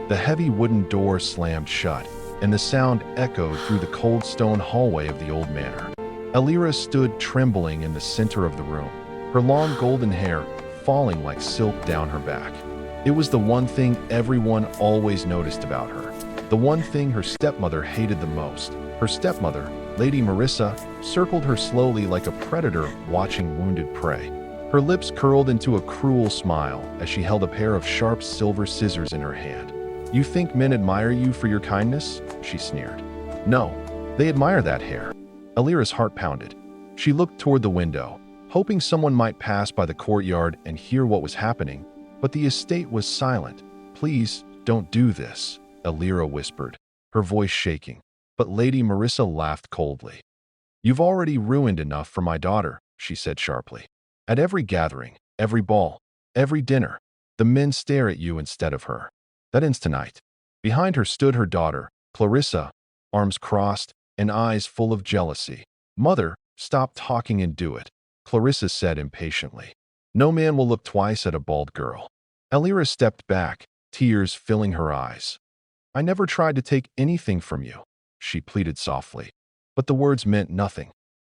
The heavy wooden door slammed shut, and the sound echoed through the cold stone hallway of the old manor. Alira stood trembling in the center of the room, her long golden hair falling like silk down her back. It was the one thing everyone always noticed about her, the one thing her stepmother hated the most. Her stepmother, Lady Marissa, circled her slowly like a predator watching wounded prey. Her lips curled into a cruel smile as she held a pair of sharp silver scissors in her hand. "You think men admire you for your kindness?" she sneered. "No, they admire that hair." Alira's heart pounded. She looked toward the window, hoping someone might pass by the courtyard and hear what was happening, but the estate was silent. "Please, don't do this," Alira whispered, her voice shaking. But Lady Marissa laughed coldly. "You've already ruined enough for my daughter," she said sharply. "At every gathering, every ball, every dinner, the men stare at you instead of her. That ends tonight." Behind her stood her daughter, Clarissa, arms crossed and eyes full of jealousy. "Mother, stop talking and do it," Clarissa said impatiently. "No man will look twice at a bald girl." Alira stepped back, tears filling her eyes. "I never tried to take anything from you," she pleaded softly. But the words meant nothing.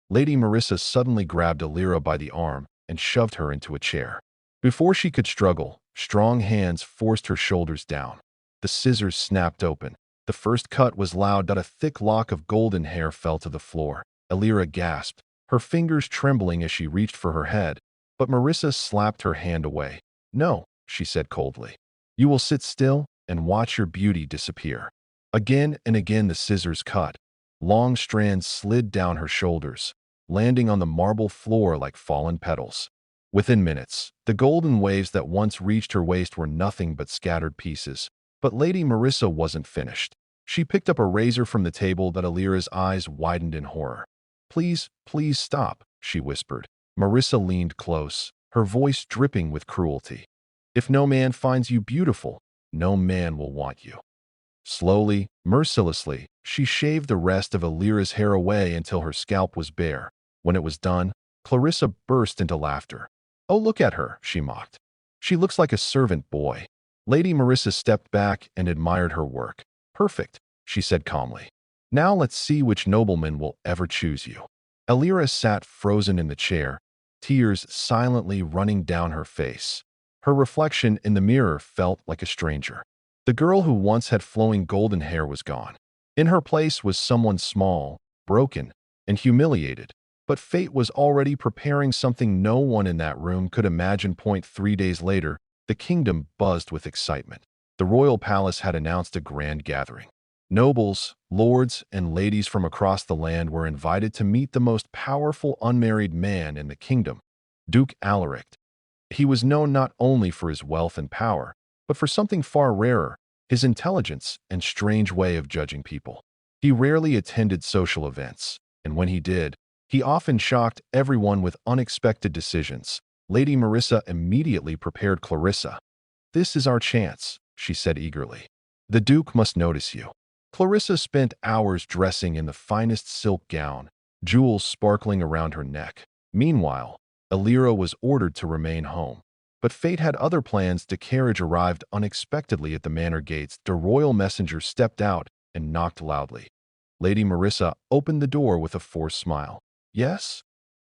Lady Marissa suddenly grabbed Alira by the arm and shoved her into a chair. Before she could struggle, strong hands forced her shoulders down. The scissors snapped open. The first cut was loud that a thick lock of golden hair fell to the floor. Alira gasped, her fingers trembling as she reached for her head, but Marissa slapped her hand away. "No," she said coldly. "You will sit still and watch your beauty disappear." Again and again the scissors cut. Long strands slid down her shoulders, landing on the marble floor like fallen petals. Within minutes, the golden waves that once reached her waist were nothing but scattered pieces. But Lady Marissa wasn't finished. She picked up a razor from the table that Alira's eyes widened in horror. "Please, please stop," she whispered. Marissa leaned close, her voice dripping with cruelty. "If no man finds you beautiful, no man will want you." Slowly, mercilessly, she shaved the rest of Alira's hair away until her scalp was bare. When it was done, Clarissa burst into laughter. "Oh, look at her," she mocked. "She looks like a servant boy." Lady Marissa stepped back and admired her work. "Perfect," she said calmly. "Now let's see which nobleman will ever choose you." Alira sat frozen in the chair, tears silently running down her face. Her reflection in the mirror felt like a stranger. The girl who once had flowing golden hair was gone. In her place was someone small, broken, and humiliated. But fate was already preparing something no one in that room could imagine. 3 days later, the kingdom buzzed with excitement. The royal palace had announced a grand gathering. Nobles, lords, and ladies from across the land were invited to meet the most powerful unmarried man in the kingdom, Duke Alaric. He was known not only for his wealth and power, but for something far rarer, his intelligence and strange way of judging people. He rarely attended social events, and when he did, he often shocked everyone with unexpected decisions. Lady Marissa immediately prepared Clarissa. "This is our chance," she said eagerly. "The Duke must notice you." Clarissa spent hours dressing in the finest silk gown, jewels sparkling around her neck. Meanwhile, Alira was ordered to remain home. But fate had other plans. The carriage arrived unexpectedly at the manor gates. The royal messenger stepped out and knocked loudly. Lady Marissa opened the door with a forced smile. "Yes?"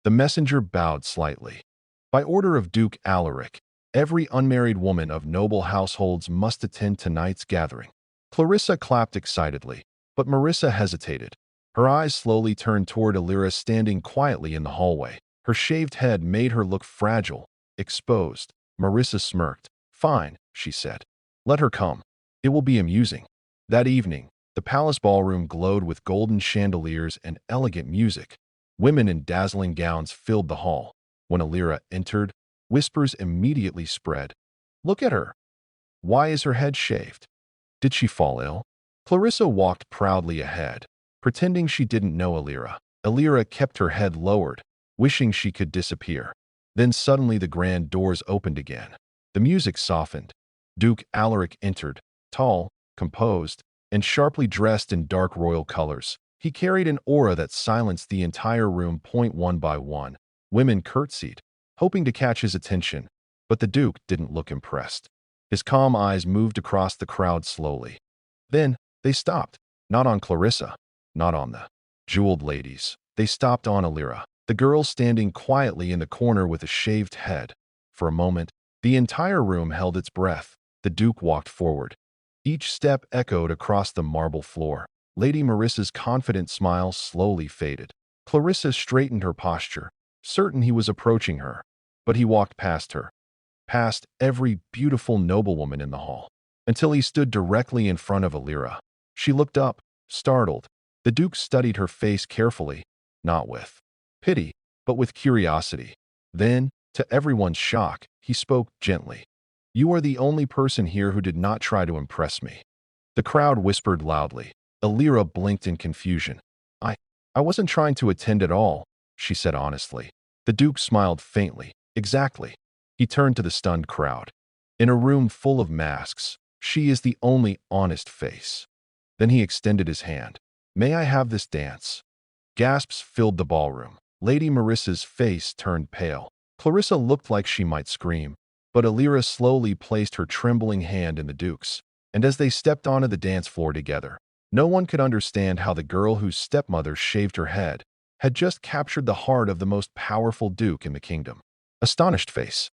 The messenger bowed slightly. "By order of Duke Alaric, every unmarried woman of noble households must attend tonight's gathering." Clarissa clapped excitedly, but Marissa hesitated. Her eyes slowly turned toward Alira standing quietly in the hallway. Her shaved head made her look fragile, exposed. Marissa smirked. "Fine," she said. "Let her come. It will be amusing." That evening, the palace ballroom glowed with golden chandeliers and elegant music. Women in dazzling gowns filled the hall. When Alira entered, whispers immediately spread. "Look at her. Why is her head shaved? Did she fall ill?" Clarissa walked proudly ahead, pretending she didn't know Alira. Alira kept her head lowered, wishing she could disappear. Then suddenly the grand doors opened again. The music softened. Duke Alaric entered, tall, composed, and sharply dressed in dark royal colors. He carried an aura that silenced the entire room. One by one, women curtsied, hoping to catch his attention, but the Duke didn't look impressed. His calm eyes moved across the crowd slowly. Then, they stopped. Not on Clarissa, not on the jeweled ladies. They stopped on Alira, the girl standing quietly in the corner with a shaved head. For a moment, the entire room held its breath. The Duke walked forward. Each step echoed across the marble floor. Lady Marissa's confident smile slowly faded. Clarissa straightened her posture, certain he was approaching her. But he walked past her, past every beautiful noblewoman in the hall, until he stood directly in front of Alira. She looked up, startled. The Duke studied her face carefully, not with pity, but with curiosity. Then, to everyone's shock, he spoke gently. "You are the only person here who did not try to impress me." The crowd whispered loudly. Alira blinked in confusion. I wasn't trying to attend at all," she said honestly. The Duke smiled faintly. "Exactly." He turned to the stunned crowd. "In a room full of masks, she is the only honest face." Then he extended his hand. "May I have this dance?" Gasps filled the ballroom. Lady Marissa's face turned pale. Clarissa looked like she might scream, but Alira slowly placed her trembling hand in the Duke's. And as they stepped onto the dance floor together, no one could understand how the girl whose stepmother shaved her head had just captured the heart of the most powerful duke in the kingdom. Astonished face.